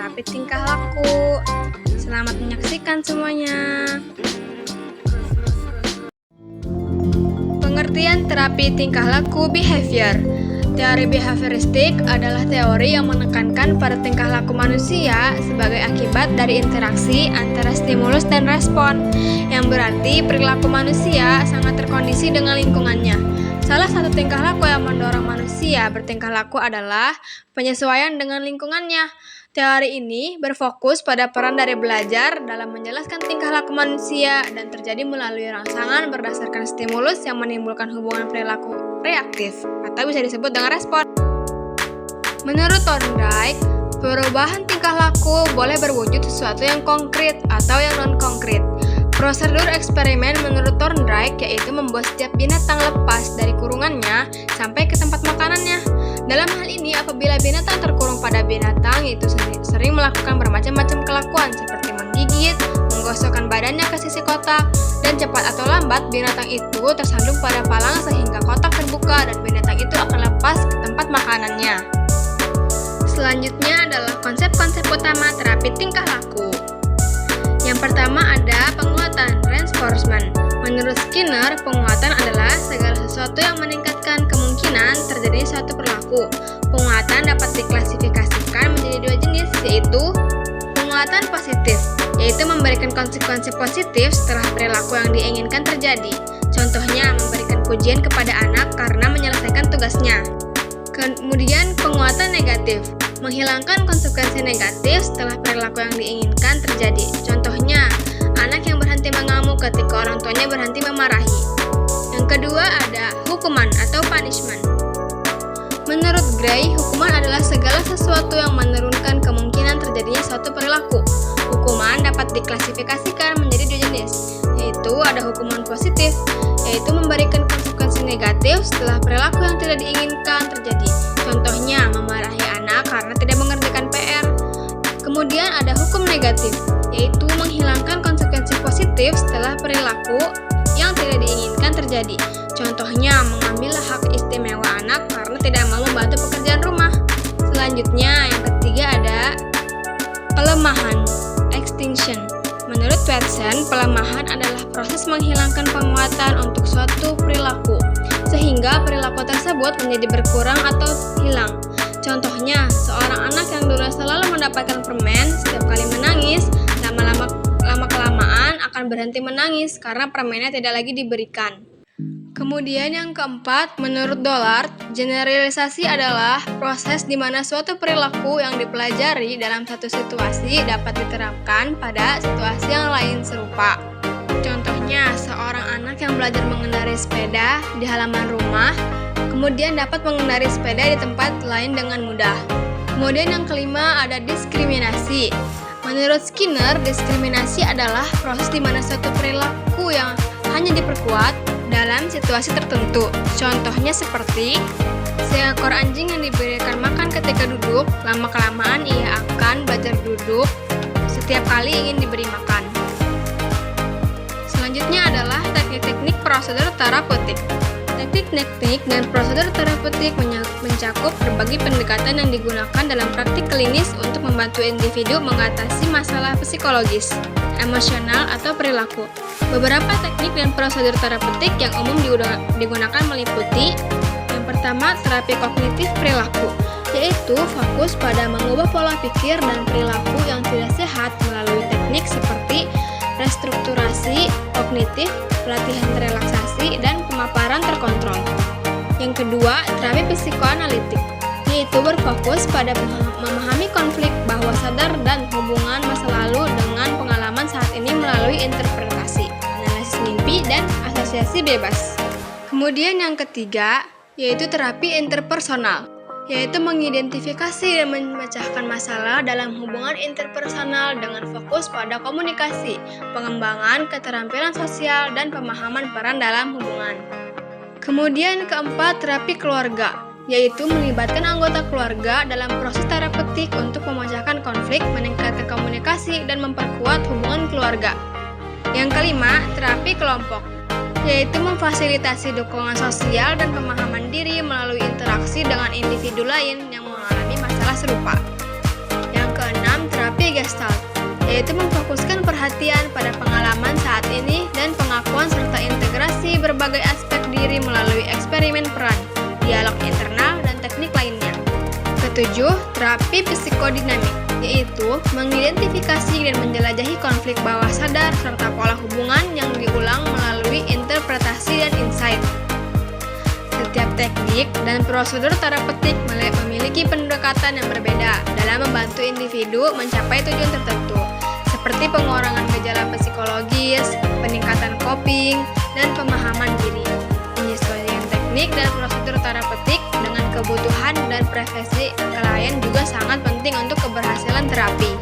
terapi tingkah laku. Selamat menyaksikan semuanya. Pengertian terapi tingkah laku behavior. Teori behavioristik adalah teori yang menekankan pada tingkah laku manusia sebagai akibat dari interaksi antara stimulus dan respon, yang berarti perilaku manusia sangat terkondisi dengan lingkungannya. Salah satu tingkah laku yang mendorong manusia bertingkah laku adalah penyesuaian dengan lingkungannya. Teori ini berfokus pada peran dari belajar dalam menjelaskan tingkah laku manusia dan terjadi melalui rangsangan berdasarkan stimulus yang menimbulkan hubungan perilaku reaktif atau bisa disebut dengan respon. Menurut Thorndike, perubahan tingkah laku boleh berwujud sesuatu yang konkret atau yang non-konkret. Prosedur eksperimen menurut Thorndike yaitu membuat setiap binatang lepas dari kurungannya sampai ke tempat makanannya. Dalam hal ini, apabila binatang terkurung pada binatang itu sering melakukan bermacam-macam kelakuan seperti menggigit, menggosokkan badannya ke sisi kotak, dan cepat atau lambat binatang itu tersandung pada palang sehingga kotak terbuka dan binatang itu akan lepas ke tempat makanannya. Selanjutnya adalah konsep-konsep utama terapi tingkah laku. Yang pertama ada penguatan, reinforcement. Menurut Skinner, penguatan adalah segala sesuatu yang meningkatkan kemungkinan terjadinya suatu perilaku. Penguatan dapat diklasifikasikan menjadi dua jenis, yaitu penguatan positif, yaitu memberikan konsekuensi positif setelah perilaku yang diinginkan terjadi. Contohnya, memberikan pujian kepada anak karena menyelesaikan tugasnya. Kemudian, penguatan negatif, menghilangkan konsekuensi negatif setelah perilaku yang diinginkan terjadi. Contohnya, anak yang berhenti mengamuk ketika orang tuanya berhenti memarahi. Yang kedua ada hukuman atau punishment. Menurut Gray, hukuman adalah segala sesuatu yang menurunkan kemungkinan terjadinya suatu perilaku. Hukuman dapat diklasifikasikan menjadi dua jenis, yaitu ada hukuman positif, yaitu memberikan konsekuensi negatif setelah perilaku yang tidak diinginkan terjadi. Contohnya, memarahi anak karena tidak mengerjakan PR. Kemudian ada hukum negatif, yaitu menghilangkan konsekuensi positif setelah perilaku yang tidak diinginkan terjadi. Contohnya, mengambil hak istimewa anak karena tidak mau membantu pekerjaan rumah. Selanjutnya, yang ketiga ada pelemahan, extinction. Menurut Watson, pelemahan adalah proses menghilangkan penguatan untuk suatu perilaku, sehingga perilaku tersebut menjadi berkurang atau hilang. Contohnya, seorang anak yang dulu selalu mendapatkan permen setiap kali menangis, lama-kelamaan akan berhenti menangis karena permennya tidak lagi diberikan. Kemudian yang keempat, menurut Dollard, generalisasi adalah proses di mana suatu perilaku yang dipelajari dalam satu situasi dapat diterapkan pada situasi yang lain serupa. Contohnya, seorang anak yang belajar mengendarai sepeda di halaman rumah, kemudian dapat mengendarai sepeda di tempat lain dengan mudah. Kemudian yang kelima ada diskriminasi. Menurut Skinner, diskriminasi adalah proses di mana suatu perilaku yang hanya diperkuat dalam situasi tertentu. Contohnya seperti seekor anjing yang diberikan makan ketika duduk, lama-kelamaan ia akan belajar duduk setiap kali ingin diberi makan. Selanjutnya adalah teknik-teknik prosedur terapeutik. Teknik-teknik dan prosedur terapeutik mencakup berbagai pendekatan yang digunakan dalam praktik klinis untuk membantu individu mengatasi masalah psikologis, emosional, atau perilaku. Beberapa teknik dan prosedur terapeutik yang umum digunakan meliputi: yang pertama, terapi kognitif perilaku, yaitu fokus pada mengubah pola pikir dan perilaku yang tidak sehat melalui teknik seperti restrukturasi kognitif, pelatihan relaksasi, dan pemaparan terkontrol. Yang kedua, terapi psikoanalitik, yaitu berfokus pada memahami konflik bawah sadar dan hubungan masa lalu dengan pengalaman saat ini melalui interpretasi, analisis mimpi, dan asosiasi bebas. Kemudian yang ketiga, yaitu terapi interpersonal, yaitu mengidentifikasi dan memecahkan masalah dalam hubungan interpersonal dengan fokus pada komunikasi, pengembangan keterampilan sosial, dan pemahaman peran dalam hubungan. Kemudian keempat, terapi keluarga, yaitu melibatkan anggota keluarga dalam proses terapeutik untuk memecahkan konflik, meningkatkan komunikasi, dan memperkuat hubungan keluarga. Yang kelima, terapi kelompok, yaitu memfasilitasi dukungan sosial dan pemahaman diri melalui interaksi dengan individu lain yang mengalami masalah serupa. Yang keenam, terapi Gestalt, yaitu memfokuskan perhatian pada pengalaman saat ini dan pengakuan serta integrasi berbagai aspek diri melalui eksperimen peran, dialog internal, dan teknik lainnya. Ketujuh, terapi psikodinamik, yaitu mengidentifikasi dan menjelajahi konflik bawah sadar serta pola hubungan yang diulang melalui interpretasi dan insight. Setiap teknik dan prosedur terapeutik memiliki pendekatan yang berbeda dalam membantu individu mencapai tujuan tertentu, seperti pengurangan gejala psikologis, peningkatan coping, dan pemahaman diri. Menyesuaikan teknik dan prosedur terapeutik dengan kebutuhan dan preferensi klien juga sangat penting untuk keberhasilan terapi.